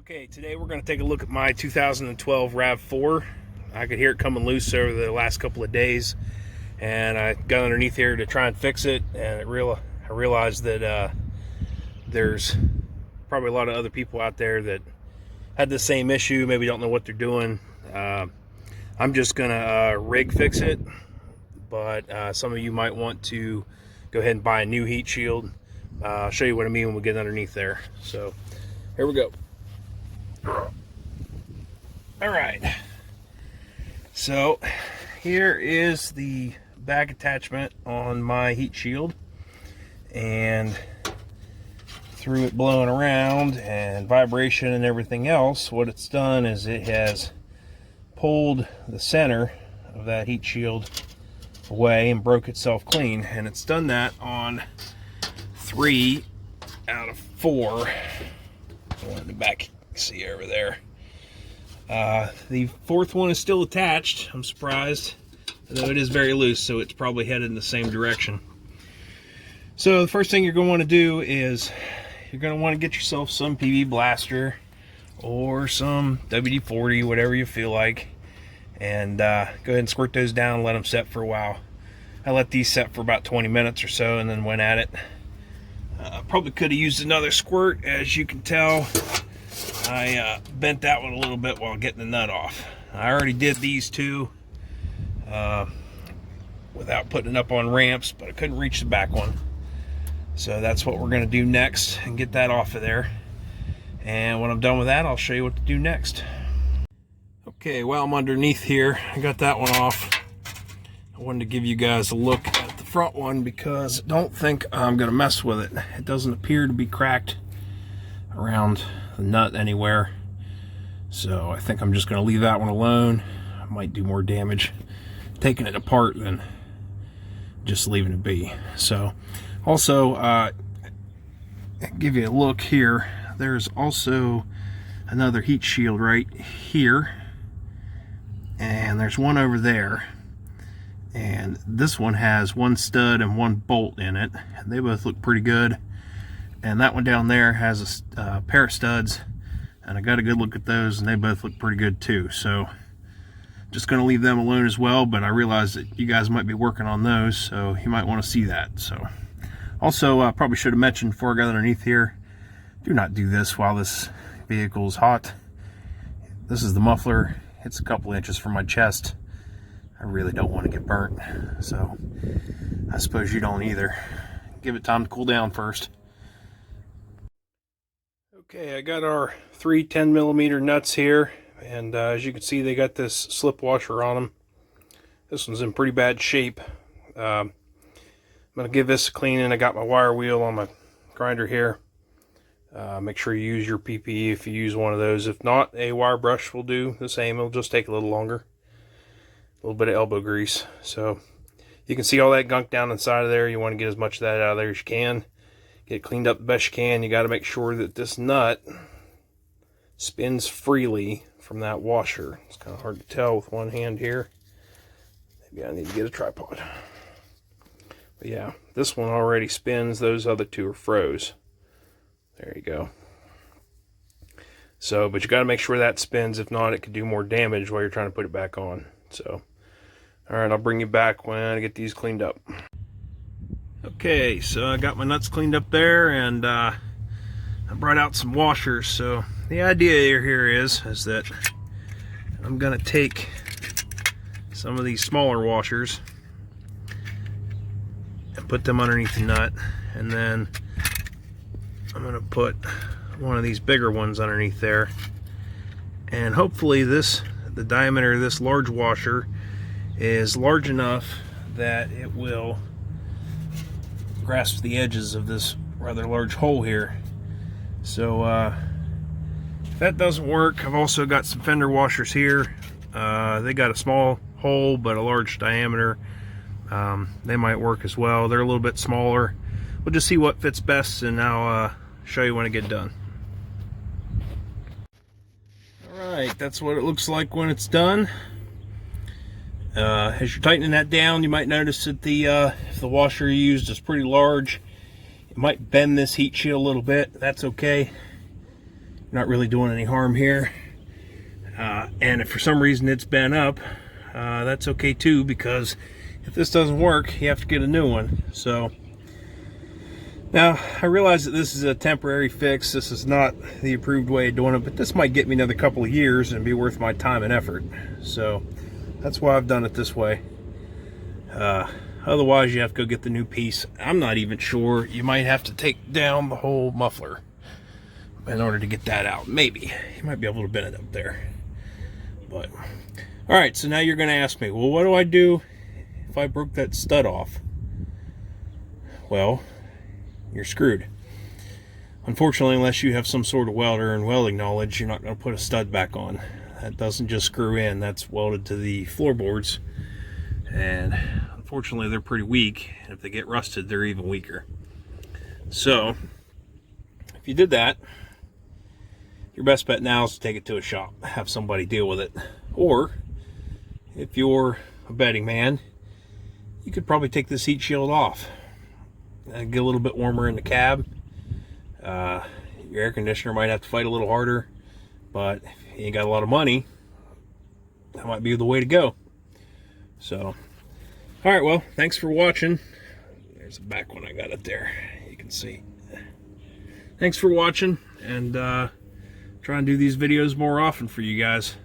Okay, today we're going to take a look at my 2012 RAV4. I could hear it coming loose over the last couple of days, and I got underneath here to try and fix it, and I realized that there's probably a lot of other people out there that had the same issue, maybe don't know what they're doing. I'm just going to rig fix it, but some of you might want to go ahead and buy a new heat shield. I'll show you what I mean when we get underneath there. So here we go. All right, so here is the back attachment on my heat shield, and through it blowing around and vibration and everything else, what it's done is it has pulled the center of that heat shield away and broke itself clean, and it's done that on 3 out of 4. One in the back, see over there. The fourth one is still attached. I'm surprised, though it is very loose, so it's probably headed in the same direction. So the first thing you're going to want to do is you're going to want to get yourself some PV blaster or some WD-40, whatever you feel like, and go ahead and squirt those down and let them set for a while. I let these set for about 20 minutes or so and then went at it. Probably could have used another squirt. As you can tell, I bent that one a little bit while getting the nut off. I already did these two without putting it up on ramps, but I couldn't reach the back one. So that's what we're going to do next and get that off of there. And when I'm done with that, I'll show you what to do next. Okay, while I'm underneath here, I got that one off. I wanted to give you guys a look at the front one because I don't think I'm going to mess with it. It doesn't appear to be cracked around the nut anywhere, so I think I'm just going to leave that one alone. I might do more damage taking it apart than just leaving it be. So also give you a look here, there's also another heat shield right here, and there's one over there, and this one has one stud and one bolt in it. They both look pretty good. And that one down there has a pair of studs, and I got a good look at those, and they both look pretty good too. So just going to leave them alone as well, but I realized that you guys might be working on those, so you might want to see that. So also, I probably should have mentioned before I got underneath here, do not do this while this vehicle is hot. This is the muffler. It's a couple inches from my chest. I really don't want to get burnt, so I suppose you don't either. Give it time to cool down first. Okay, I got our 3 10mm nuts here, and as you can see, they got this slip washer on them. This one's in pretty bad shape. I'm going to give this a cleaning. I got my wire wheel on my grinder here. Make sure you use your PPE if you use one of those. If not, a wire brush will do the same. It'll just take a little longer. A little bit of elbow grease. So you can see all that gunk down inside of there. You want to get as much of that out of there as you can. Get it cleaned up the best you can. You got to make sure that this nut spins freely from that washer. It's kind of hard to tell with one hand here. Maybe I need to get a tripod. But yeah, this one already spins. Those other two are froze. There you go. So, but you got to make sure that spins. If not, it could do more damage while you're trying to put it back on. So, all right, I'll bring you back when I get these cleaned up. Okay, so I got my nuts cleaned up there, and I brought out some washers. So the idea here is that I'm going to take some of these smaller washers and put them underneath the nut, and then I'm going to put one of these bigger ones underneath there, and hopefully the diameter of this large washer is large enough that it will grasp the edges of this rather large hole here. So if that doesn't work, I've also got some fender washers here. They got a small hole but a large diameter. They might work as well. They're a little bit smaller. We'll just see what fits best, and I'll show you when I get done. Alright, that's what it looks like when it's done. As you're tightening that down, you might notice that if the washer you used is pretty large, it might bend this heat shield a little bit. That's okay. not really doing any harm here. And if for some reason it's bent up, that's okay too, because if this doesn't work, you have to get a new one. So now I realize that this is a temporary fix. This is not the approved way of doing it, but this might get me another couple of years and be worth my time and effort. So that's why I've done it this way. Otherwise you have to go get the new piece. I'm not even sure. You might have to take down the whole muffler in order to get that out. Maybe you might be able to bend it up there. But all right, so now you're going to ask me, well, what do I do if I broke that stud off? Well, you're screwed. Unfortunately, unless you have some sort of welder and welding knowledge, you're not going to put a stud back on. That doesn't just screw in, that's welded to the floorboards. And unfortunately, they're pretty weak. And if they get rusted, they're even weaker. So if you did that, your best bet now is to take it to a shop, have somebody deal with it. Or if you're a betting man, you could probably take this heat shield off and get a little bit warmer in the cab. Your air conditioner might have to fight a little harder, but if you ain't got a lot of money, that might be the way to go. So, all right, well, thanks for watching. There's a back one I got up there, you can see. Thanks for watching, and try and do these videos more often for you guys.